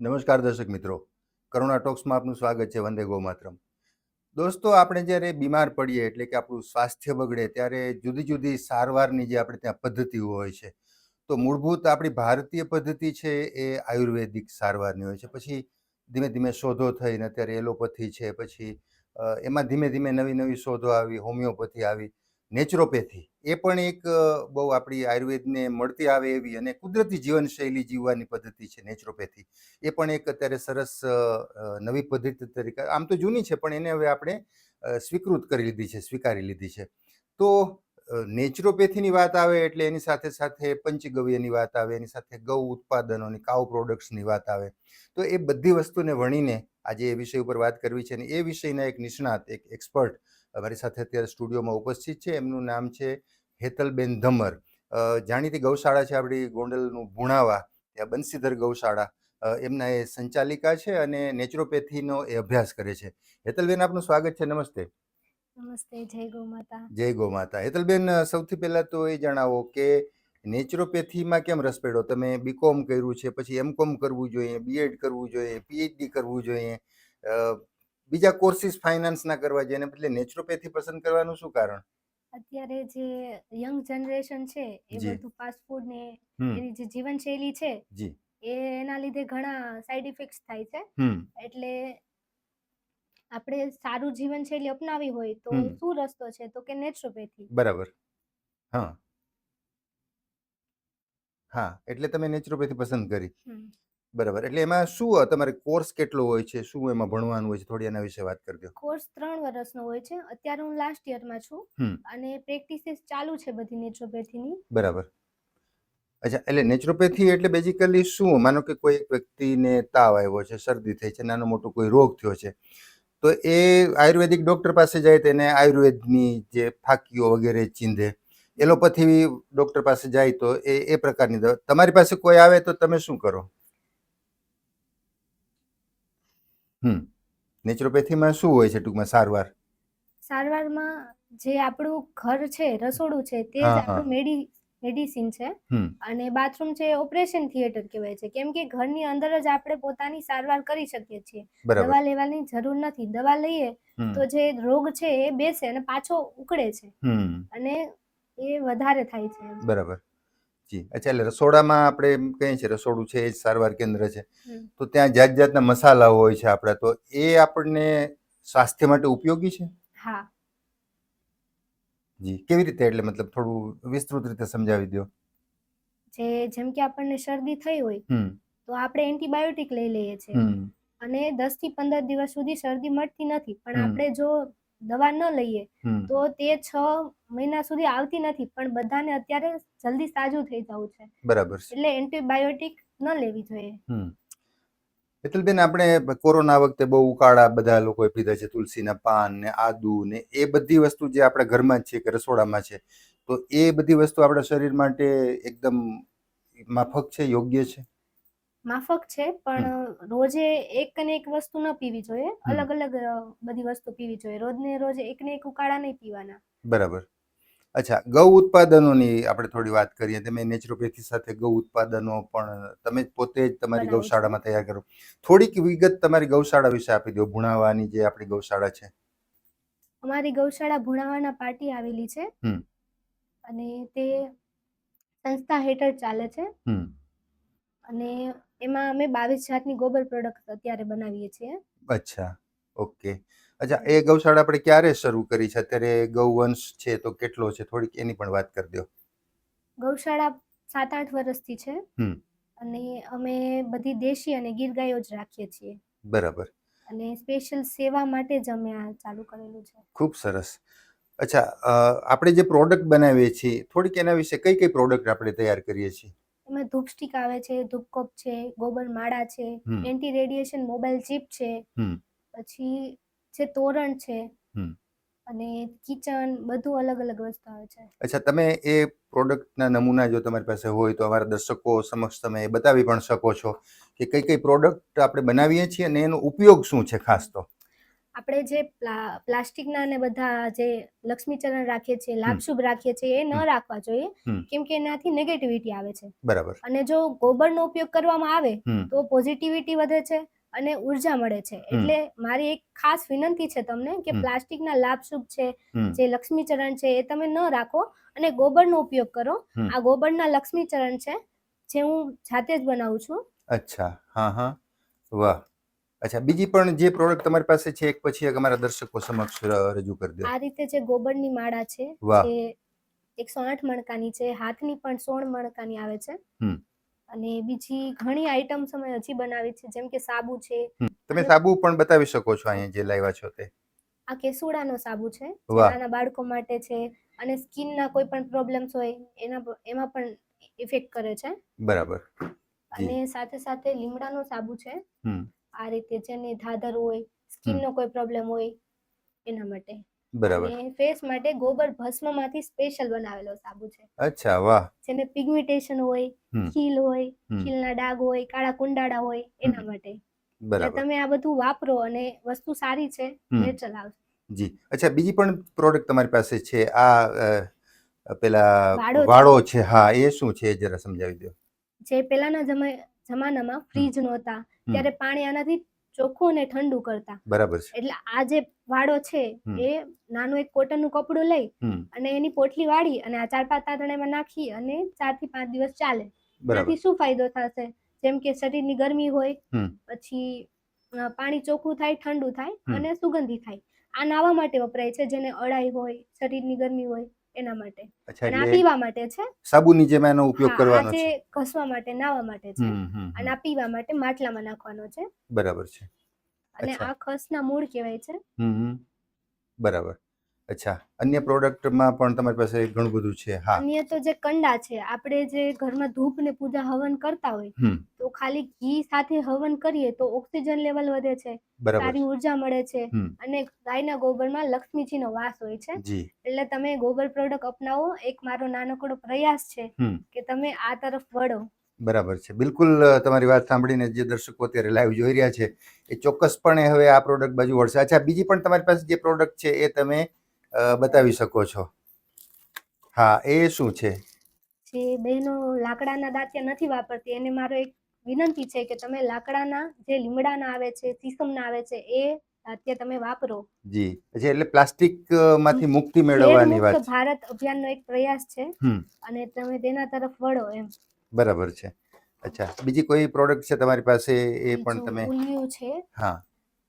નમસ્કાર દર્શક મિત્રો, કરુણા ટોક્સમાં આપનું સ્વાગત છે. વંદે ગો માતરમ. દોસ્તો, આપણે જ્યારે બીમાર પડીએ એટલે કે આપણું સ્વાસ્થ્ય બગડે ત્યારે જુદી જુદી સારવારની જે આપણે ત્યાં પદ્ધતિઓ હોય છે, તો મૂળભૂત આપણી ભારતીય પદ્ધતિ છે એ આયુર્વેદિક સારવારની હોય છે. પછી ધીમે ધીમે શોધો થઈને અત્યારે એલોપેથી છે, પછી એમાં ધીમે ધીમે નવી નવી શોધો આવી, હોમિયોપેથી આવી, નેચરોપેથી એ પણ એક બહુ આપણી આયુર્વેદને મળતી આવે એવી અને કુદરતી જીવનશૈલી જીવવાની પદ્ધતિ છે નેચરોપેથી. એ પણ એક અત્યારે સરસ નવી પદ્ધતિ તરીકે, આમ તો જૂની છે પણ એને હવે આપણે સ્વીકૃત કરી લીધી છે, સ્વીકારી લીધી છે. તો નેચરોપેથીની વાત આવે એટલે એની સાથે સાથે પંચગવ્યની વાત આવે, એની સાથે ગૌ ઉત્પાદનોની, કાઉ પ્રોડક્ટ્સની વાત આવે. તો એ બધી વસ્તુને વણીને આજે એ વિષય ઉપર વાત કરવી છે અને એ વિષયના એક નિષ્ણાત, એક એક્સપર્ટ અમારી સાથે અત્યારે સ્ટુડિયોમાં ઉપસ્થિત છે. એમનું નામ છે હેતલબેન ધમર. જાણીતી ગૌશાળા છે આપણી ગોંડલનું ભુણાવા, ત્યાં બંસીધર ગૌશાળા, એમના એ સંચાલિકા છે અને નેચરોપેથીનો એ અભ્યાસ કરે છે. હેતલબેન, આપનું સ્વાગત છે. નમસ્તે. નમસ્તે. જય ગૌ માતા. જય ગૌ માતા. હેતલબેન, સૌથી પહેલા તો એ જણાવો કે નેચરોપેથીમાં કેમ રસ પડ્યો? તમે બીકોમ કર્યું છે, પછી એમકોમ કરવું જોઈએ, બીએડ કરવું જોઈએ, પીએચડી કરવું જોઈએ, બીજા કોર્સિસ ફાઇનાન્સના કરવા જોઈએ, એને બદલે નેચરોપેથી પસંદ કરવાનું શું કારણ? અત્યારે જે યંગ જનરેશન છે એ જી. બધું ફાસ્ટ ફૂડ ને હમ. એની જે જીવનશૈલી છે જી. એના લીધે ઘણા સાઈડ ઇફેક્ટ્સ થાય છે. એટલે આપણે સારું જીવનશૈલી અપનાવી હોય તો શું રસ્તો છે? તો કે નેચરોપેથી. બરાબર. હા હા, એટલે તમે નેચરોપેથી પસંદ કરી. બરાબર. એટલે એમાં શું તમારે કોર્સ કેટલો હોય છે, શું એમાં ભણવાનું હોય છે, થોડી એના વિશે વાત કરી દો. કોર્સ 3 વર્ષનો હોય છે. અત્યારે હું લાસ્ટ યરમાં છું અને પ્રેક્ટિસિસ ચાલુ છે બધી નેચરોપેથીની. બરાબર. અચ્છા, એટલે નેચરોપેથી એટલે બેઝિકલી શું? માનો કે કોઈ એક વ્યક્તિને તાવ આવ્યો છે, શરદી થઈ છે, નાનો મોટો કોઈ રોગ થયો છે, તો એ આયુર્વેદિક ડૉક્ટર પાસે જાય તો એને આયુર્વેદની જે ફાકીઓ વગેરે ચીંધે. એલોપેથી ડૉક્ટર પાસે જાય તો એ પ્રકારની દવા. તમારી પાસે કોઈ આવે તો તમે શું કરો? નેચરોપેથીમાં શું હોય છે ટૂંકમાં સારવાર? સારવારમાં જે આપણું ઘર છે, રસોડું છે, તે જ આપણું મેડિસિન છે. અને બાથરૂમ છે ઓપરેશન થિયેટર કહેવાય છે, કેમ કે ઘરની અંદર જ આપણે પોતાની સારવાર કરી શકીએ છીએ. દવા લેવાની જરૂર નથી. દવા લઈએ તો જે રોગ છે એ બેસે અને પાછો ઉકળે છે અને એ વધારે થાય છે. બરાબર. જી. અચ્છા, એટલે રસોડામાં આપણે એમ કહીએ છીએ રસોડું છે એ જ સારવાર કેન્દ્ર છે, તો ત્યાં જાત જાતના મસાલાઓ હોય છે આપણા, તો એ આપણને સ્વાસ્થ્ય માટે ઉપયોગી છે? હા. જી. કેવી રીતે? એટલે મતલબ થોડું વિસ્તૃત રીતે સમજાવી દો. જેમ કે આપણને શરદી થઈ હોય તો આપણે એન્ટીબાયોટિક લઈ લઈએ છીએ અને 10 થી 15 દિવસ સુધી શરદી મટતી નથી, પણ આપણે જો દવા ન લઈએ તો તે 6 મહિના સુધી આવતી નથી. પણ બધાને અત્યારે જલ્દી સાજું થઈ જવું છે. બરાબર. એટલે એન્ટીબાયોટિક ન લેવી જોઈએ. હેતલબેન, આપણે કોરોના વખતે બહુ ઉકાળા બધા લોકોએ પીધા છે, તુલસીના પાન ને આદુ ને એ બધી વસ્તુ જે આપણા ઘરમાં જ છે કે રસોડામાં છે, તો એ બધી વસ્તુ આપણા શરીર માટે એકદમ માફક છે, યોગ્ય છે? માફક છે, પણ રોજે એક ને એક વસ્તુ ન પીવી જોઈએ. અલગ અલગ બધી વસ્તુ પીવી જોઈએ. રોજને રોજ એક ને એક ઉકાળા નહીં પીવાના. બરાબર. અચ્છા, ગૌ ઉત્પાદનોની આપણે થોડી વાત કરીએ. તમે નેચરોપેથી સાથે ગૌ ઉત્પાદનો પણ તમે પોતે જ તમારી ગૌશાળામાં તૈયાર કરો. થોડીક વિગત તમારી ગૌશાળા વિશે આપી દો, ભુણાવાની જે આપણી ગૌશાળા છે. અમારી ગૌશાળા ભુણાવાના પાટી આવેલી છે અને તે સંસ્થા હેઠળ ચાલે છે અને એમાં અમે 22 જાતની ગોબર પ્રોડક્ટ અત્યારે બનાવીએ છીએ. અચ્છા, ઓકે. અચ્છા, એ ગૌશાળા આપણે ક્યારે શરૂ કરી છે? અત્યારે ગૌવંશ છે તો કેટલો છે? થોડીક એની પણ વાત કરી દો. ગૌશાળા 7-8 વર્ષથી છે અને અમે બધી દેશી અને ગીર ગાયો જ રાખીએ છીએ. બરાબર. અને સ્પેશિયલ સેવા માટે જ અમે આ ચાલુ કરેલું છે. ખૂબ સરસ. અચ્છા, આપણે જે પ્રોડક્ટ બનાવીએ છીએ, થોડીક એના વિશે કઈ કઈ પ્રોડક્ટ આપણે તૈયાર કરીએ છીએ? એમાં ધૂપ સ્ટિક આવે છે, ધૂપકપ છે, ગોબર માળા છે, એન્ટી રેડિયેશન મોબાઈલ ચિપ છે, પછી જે તોરણ છે અને કિચન, બધું અલગ અલગ વસ્તુ આવે છે. અચ્છા, તમે એ પ્રોડક્ટના નમૂના જો તમારી પાસે હોય તો અમારા દર્શકો સમક્ષ તમે બતાવી પણ શકો છો કે કઈ કઈ પ્રોડક્ટ આપણે બનાવીએ છીએ અને એનો ઉપયોગ શું છે ખાસ તો? આપણે જે પ્લાસ્ટિકના ને બધા જે લક્ષ્મીચરણ રાખીએ છીએ, લાભશુભ રાખીએ છીએ, એ ન રાખવા જોઈએ, કેમ કે એનાથી નેગેટિવિટી આવે છે. બરાબર. અને જો ગોબરનો ઉપયોગ કરવામાં આવે તો પોઝિટિવિટી વધે છે અને ઉર્જા મળે છે. એટલે મારી એક ખાસ વિનંતી છે તમને કે પ્લાસ્ટિકના લાભશુભ છે, જે લક્ષ્મીચરણ છે, એ તમે ન રાખો અને ગોબરનો ઉપયોગ કરો. આ ગોબરના લક્ષ્મીચરણ છે, જે હું જાતે જ બનાવું છું. અચ્છા, હા હા, વાહ. અચ્છા, બીજી પણ જે પ્રોડક્ટ તમારી પાસે છે એક પછી એક અમારા દર્શકો સમક્ષ રજૂ કરી દો. આ રીતે જે ગોબરની માળા છે, વાહ. જે 108 મણકાની છે, હાથની પણ 16 મણકાની આવે છે. અને બીજી ઘણી આઈટમ્સ અમે હજી બનાવી છે, જેમ કે સાબુ છે. તમે સાબુ પણ બતાવી શકો છો અહીંયા જે લાવ્યા છો તે. આ કેસુડાનો સાબુ છે, જે વાહ. નાના બાળકો માટે છે અને સ્કિનના કોઈ પણ પ્રોબ્લેમ્સ હોય એમાં પણ ઇફેક્ટ કરે છે. બરાબર. અને સાથે સાથે લીમડાનો સાબુ છે, આ રીતે જેને ધાધર હોય, સ્કિનનો કોઈ પ્રોબ્લેમ હોય એના માટે. બરાબર. અને ફેસ માટે ગોબર ભસ્મમાંથી સ્પેશિયલ બનાવેલો સાબુ છે. અચ્છા, વાહ. જેને પિગમેન્ટેશન હોય, ખીલ હોય, ખીલના ડાઘ હોય, કાળા કુંડાળા હોય એના માટે. બરાબર. તમે આ બધું વાપરો અને વસ્તુ સારી છે, નેચરલ આવશે. જી. અચ્છા, બીજી પણ પ્રોડક્ટ તમારી પાસે છે, આ પેલા વાળો છે, હા, એ શું છે જરા સમજાવી દો. જે પહેલાના જમાનામાં ફ્રીજ નહોતા, ત્યારે પાણી આનાથી ચોખ્ખું અને ઠંડુ કરતા. બરાબર છે. એટલે આ જે વાળો છે એ નાનું એક કોટનનું કપડું લઈ અને એની પોટલી વાળી અને આ 4-5 તાંતણામાં નાખી અને 4 થી 5 દિવસ ચાલે. એનાથી શું ફાયદો થશે? જેમ કે શરીરની ગરમી હોય, પછી પાણી ચોખ્ખું થાય, ઠંડુ થાય અને સુગંધી થાય. આ નાવા માટે વપરાય છે, જેને અળાઈ હોય, શરીરની ગરમી હોય એના માટે. અને આ પીવા માટે છે. સાબુની જેમ એનો ઉપયોગ કરવાનો છે. આ જે ઘસવા માટે, નાવા માટે છે અને આ પીવા માટે માટલામાં નાખવાનો છે. બરાબર છે. અને આ ખસના મૂળ કહેવાય છે. બરાબર. અચ્છા, અન્ય પ્રોડક્ટમાં પણ તમારી પાસે ઘણું બધું છે. હા, અન્ય તો જે કંડા છે, આપણે જે ઘરમાં ધૂપ ને પૂજા હવન કરતા હોય તો ખાલી ઘી સાથે હવન કરીએ તો ઓક્સિજન લેવલ વધે છે, સારી ઉર્જા મળે છે અને ગાયના ગોબરમાં લક્ષ્મીજીનો વાસ હોય છે. એટલે તમે ગોબર પ્રોડક્ટ અપનાવો. એક મારો નાનકડો પ્રયાસ છે કે તમે આ તરફ વળો. બરાબર છે. બિલકુલ, તમારી વાત સાંભળીને જે દર્શકો અત્યારે લાઈવ જોઈ રહ્યા છે એ ચોક્કસપણે હવે આ પ્રોડક્ટ બાજુ વળશે. અચ્છા, બીજી પણ તમારી પાસે જે પ્રોડક્ટ છે એ તમે બતાવી શકો છો. હા, એ શું છે? જે બહેનો લાકડાના દાંતિયા નથી વાપરતી, એને મારો એક વિનંતી છે કે તમે લાકડાના જે લીમડાના આવે છે, શીશમના આવે છે, એ દાંતિયા તમે વાપરો. જી. એટલે પ્લાસ્ટિક માંથી મુક્તિ મેળવવાની વાત છે. ભારત અભિયાનનો એક પ્રયાસ છે અને તમે તેના તરફ વળો એમ. બરાબર છે. અચ્છા, બીજી કોઈ પ્રોડક્ટ છે તમારી પાસે? એ પણ તમે. ઉલિયું છે. હા,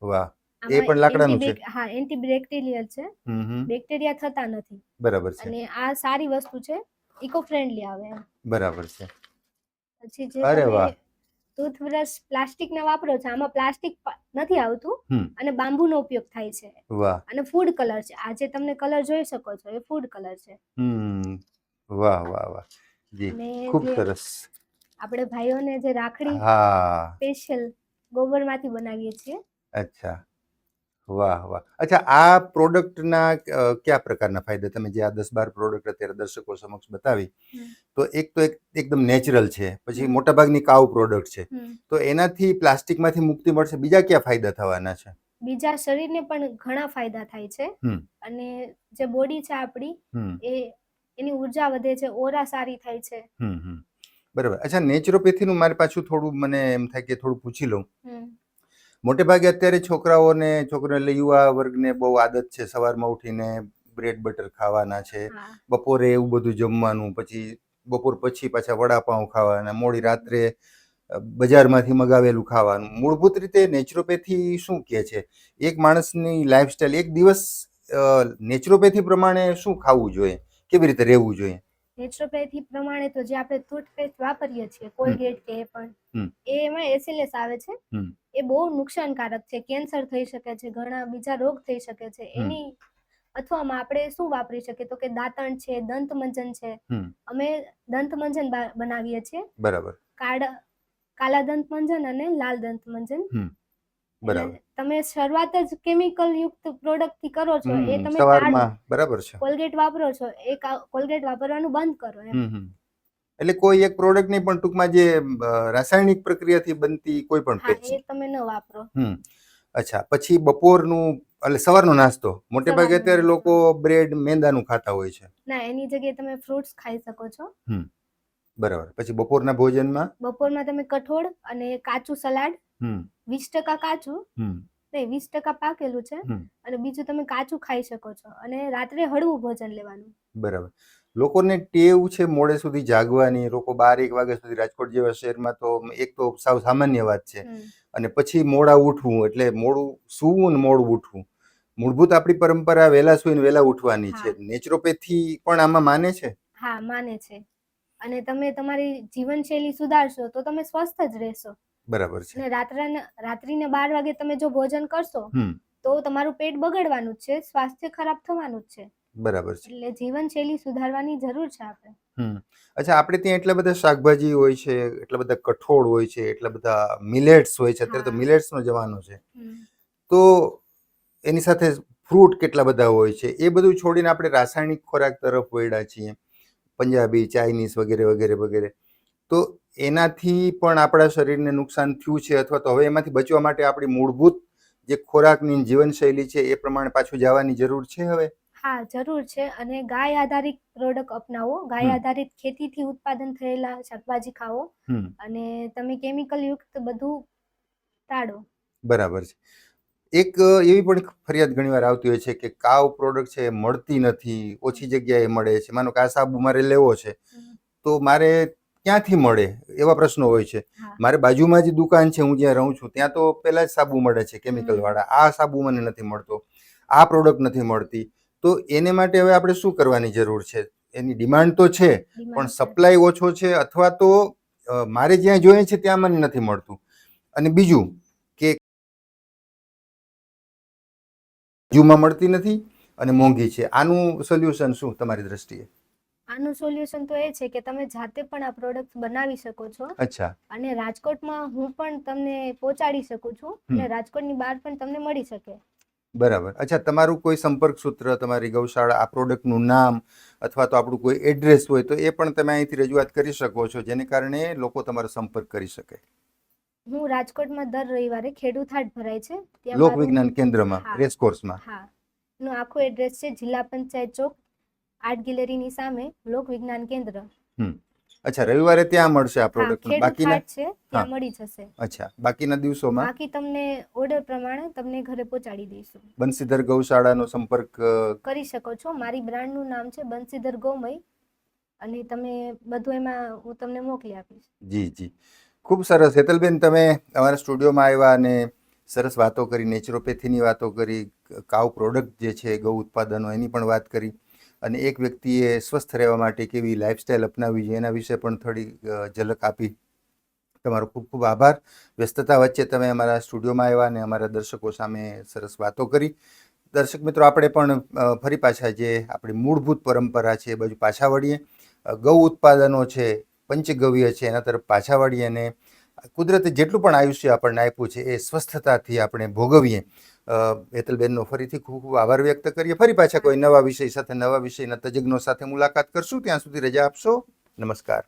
વાહ. એ પણ લાકડાનું છે. હા, એન્ટીબેક્ટેરિયલ છે. બેક્ટેરિયા થતા નથી. બરાબર છે. અને આ સારી વસ્તુ છે, ઇકો ફ્રેન્ડલી આવે. બરાબર છે. પછી જે તમે ટૂથબ્રશ પ્લાસ્ટિકના વાપરો છો, આમાં પ્લાસ્ટિક નથી આવતું અને બાંબુનો ઉપયોગ થાય છે. વાહ. અને ફૂડ કલર છે. આ જે તમને કલર જોઈ શકો છો એ ફૂડ કલર છે. વાહ વાહ વાહ. જી, ખૂબ સરસ. આપણે ભાઈઓને જે રાખડી સ્પેશિયલ ગોબરમાંથી બનાવીએ છીએ. અચ્છા, વાહ વાહ. અચ્છા, આ પ્રોડક્ટના કયા પ્રકારના ફાયદા? તમે જે આ 10-12 પ્રોડક્ટ અત્યારે દર્શકો સમક્ષ બતાવી, તો એકદમ નેચરલ છે, પછી મોટાભાગની કાઉ પ્રોડક્ટ છે, તો એનાથી પ્લાસ્ટિકમાંથી મુક્તિ મળશે. બીજા કયા ફાયદા થવાના છે? બીજા શરીરને પણ ઘણા ફાયદા થાય છે અને જે બોડી છે આપણી એની ઉર્જા વધે છે, ઓરા સારી થાય છે. બરાબર. અચ્છા, નેચરોપેથીનું મારી પાછું થોડું મને એમ થાય કે થોડું પૂછી લઉં. મોટે ભાગે અત્યારે છોકરાઓને એટલે યુવા વર્ગને બહુ આદત છે સવારમાં ઉઠીને બ્રેડ બટર ખાવાના છે, બપોરે એવું બધું જમવાનું, પછી બપોર પછી પાછા વડાપાઉં ખાવાના, મોડી રાત્રે બજારમાંથી મગાવેલું ખાવાનું. મૂળભૂત રીતે નેચરોપેથી શું કહે છે? એક માણસની લાઈફસ્ટાઈલ, એક દિવસ નેચરોપેથી પ્રમાણે શું ખાવું જોઈએ, કેવી રીતે રહેવું જોઈએ? નેચરોપેથી પ્રમાણે તો જે આપણે ટૂથપેસ્ટ વાપરીએ છીએ, કોલગેટ કે એમાં એસિલેસ આવે છે. એ બહુ નુકસાનકારક છે. કેન્સર થઈ શકે છે, ઘણા બીજા રોગ થઈ શકે છે. એની અથવામાં આપણે શું વાપરી શકીએ? તો કે દાંતણ છે, દંતમંજન છે. અમે દંતમંજન બનાવીએ છીએ. બરાબર. કાલા દંતમંજન અને લાલ દંતમંજન. બરાબર. તમે શરૂઆત જ કેમિકલ યુક્ત પ્રોડક્ટ થી કરો છો, એ તમે સવારમાં. બરાબર છે. કોલગેટ વાપરો છો, એ કોલગેટ વાપરવાનું બંધ કરો એમ. એટલે કોઈ એક પ્રોડક્ટ નહીં, પણ ટૂંકમાં જે રાસાયણિક પ્રક્રિયાથી બનતી કોઈ પણ પેસ્ટ, એ તમે ન વાપરો. અચ્છા, પછી બપોરનું એટલે સવારનો નાસ્તો મોટે ભાગે સવારનો અત્યારે નાસ્તો. લોકો બ્રેડ મેંદાનું ખાતા હોય છે. ના, એની જગ્યાએ તમે ફ્રૂટ્સ ખાઈ શકો છો. બરાબર. પછી બપોરના ભોજનમાં બપોરમાં તમે કઠોળ અને કાચું સલાડ, હમ 20% કાચું, હમ નહીં 20% પાકેલું છે, હમ અને બીજું તમે કાચું ખાઈ શકો છો. અને રાત્રે હળવું ભોજન લેવાનું. બરાબર. લોકોને ટેવ છે મોડે સુધી જાગવાની, લોકો 12-1 વાગ્યા સુધી, રાજકોટ જેવા શહેરમાં તો એક તો સાવ સામાન્ય વાત છે, અને પછી મોડા ઉઠવું એટલે મોડું સૂવું ને મોડું ઉઠવું. મૂળભૂત આપણી પરંપરા વહેલા સૂઈને વહેલા ઉઠવાની છે. હા. નેચરોપેથી પણ આમાં માને છે. હા, માને છે. અને તમે તમારી જીવનશૈલી સુધારશો તો તમે સ્વસ્થ જ રહેશો. બરાબર છે. અને રાત્રિને 12 વાગે તમે જો ભોજન કરશો તો તમારું પેટ બગડવાનું જ છે, સ્વાસ્થ્ય ખરાબ થવાનું જ છે. બરાબર છે. એટલે જીવનશૈલી સુધારવાની જરૂર છે આપણે. અચ્છા, આપણે ત્યાં એટલા બધા શાકભાજી હોય છે, એટલા બધા કઠોળ હોય છે, એટલા બધા મિલેટ્સ હોય છે. અત્યારે તો હા. મિલેટ્સનો જમાનો છે. તો એની સાથે ફ્રૂટ કેટલા બધા હોય છે. એ બધું છોડીને આપણે રાસાયણિક ખોરાક તરફ વળ્યા છીએ, પંજાબી, ચાઇનીઝ વગેરે વગેરે વગેરે. તો એનાથી પણ આપણા શરીરને નુકસાન થયું છે, અથવા તો હવે એમાંથી બચવા માટે આપણી મૂળભૂત જે ખોરાકની જીવનશૈલી છે એ પ્રમાણે પાછું જવાની જરૂર છે હવે? હા, જરૂર છે. અને ગાય આધારિત પ્રોડક્ટ અપનાવો, ગાય આધારિત ખેતીથી ઉત્પાદન થયેલા શાકભાજી ખાઓ, અને તમે કેમિકલ યુક્ત બધું ટાળો. બરાબર છે. એક એવી પણ ફરિયાદ ઘણીવાર આવતી હોય છે કે કાવ પ્રોડક્ટ છે એ મળતી નથી, ઓછી જગ્યાએ મળે છે. માનો કે આ સાબુ મારે લેવો છે, તો મારે ક્યાંથી મળે એવા પ્રશ્નો હોય છે. મારે બાજુમાં જ દુકાન છે, હું જ્યાં રહું છું ત્યાં તો પહેલા જ સાબુ મળે છે કેમિકલ વાળા. આ સાબુ મને નથી મળતો, આ પ્રોડક્ટ નથી મળતી. તો એને માટે હવે આપણે શું કરવાની જરૂર છે? એની ડિમાન્ડ તો છે, પણ સપ્લાય ઓછો છે, અથવા તો મારે જ્યાં જોઈએ છે ત્યાં મને નથી મળતું. અને બીજું કે બાજુમાં મળતી નથી અને મોંઘી છે. આનું સોલ્યુશન શું તમારી દ્રષ્ટિએ? આનું સોલ્યુશન તો એ છે કે તમે જાતે પણ આ પ્રોડક્ટ બનાવી શકો છો. અચ્છા. અને રાજકોટમાં હું પણ તમને પહોંચાડી શકું છું, અને રાજકોટની બહાર પણ તમને મળી શકે. બરાબર. અચ્છા, તમારું કોઈ સંપર્ક સૂત્ર, તમારી ગૌશાળા, આ પ્રોડક્ટનું નામ, અથવા તો આપણું કોઈ એડ્રેસ હોય તો એ પણ તમે અહીંથી રજૂઆત કરી શકો છો, જેને કારણે લોકો તમારો સંપર્ક કરી શકે. હું રાજકોટમાં દર રવિવારે ખેડૂત હાટ ભરાય છે ત્યાં લોક વિજ્ઞાન કેન્દ્રમાં, રેસકોર્સમાં. હા, નું આખું એડ્રેસ છે જિલ્લા પંચાયત ચોક, આર્ટ ગેલેરીની સામે લોક વિજ્ઞાન કેન્દ્ર. અચ્છા, રવિવારે ત્યાં મળશે આ પ્રોડક્ટ? બાકીના છે ત્યાં મળી જશે. અચ્છા, બાકીના દિવસોમાં બાકી તમને ઓર્ડર પ્રમાણે તમને ઘરે પહોંચાડી દઈશું. બંસીધર ગૌશાળાનો સંપર્ક કરી શકો છો. મારી બ્રાન્ડનું નામ છે બંસીધર ગૌમય, અને તમે બધું એમાં હું તમને મોકલી આપીશ. જી જી, ખૂબ સરસ. હેતલબેન, તમે અમારા સ્ટુડિયોમાં આવ્યા અને સરસ વાતો કરી, નેચરોપેથીની વાતો કરી, કાવ પ્રોડક્ટ જે છે ગૌ ઉત્પાદનો એની પણ વાત કરી, અને એક વ્યક્તિએ સ્વસ્થ રહેવા માટે કેવી લાઈફસ્ટાઈલ અપનાવવી છે એના વિશે પણ થોડી ઝલક આપી. તમારો ખૂબ ખૂબ આભાર. વ્યસ્તતા વચ્ચે તમે અમારા સ્ટુડિયોમાં આવ્યા અને અમારા દર્શકો સામે સરસ વાતો કરી. દર્શક મિત્રો, આપણે પણ ફરી પાછા જે આપણી મૂળભૂત પરંપરા છે એ બાજુ પાછા વળીએ. ગૌ ઉત્પાદનો છે, પંચગવ્ય છે, એના તરફ પાછા વળીએ અને કુદરતે જેટલું પણ આયુષ્ય આપણને આપ્યું છે એ સ્વસ્થતાથી આપણે ભોગવીએ. હેતલબેનનો ફરીથી ખૂબ ખૂબ આભાર વ્યક્ત કરીએ. ફરી પાછા કોઈ નવા વિષય સાથે, નવા વિષયના તજજ્ઞો સાથે મુલાકાત કરશું. ત્યાં સુધી રજા આપશો. નમસ્કાર.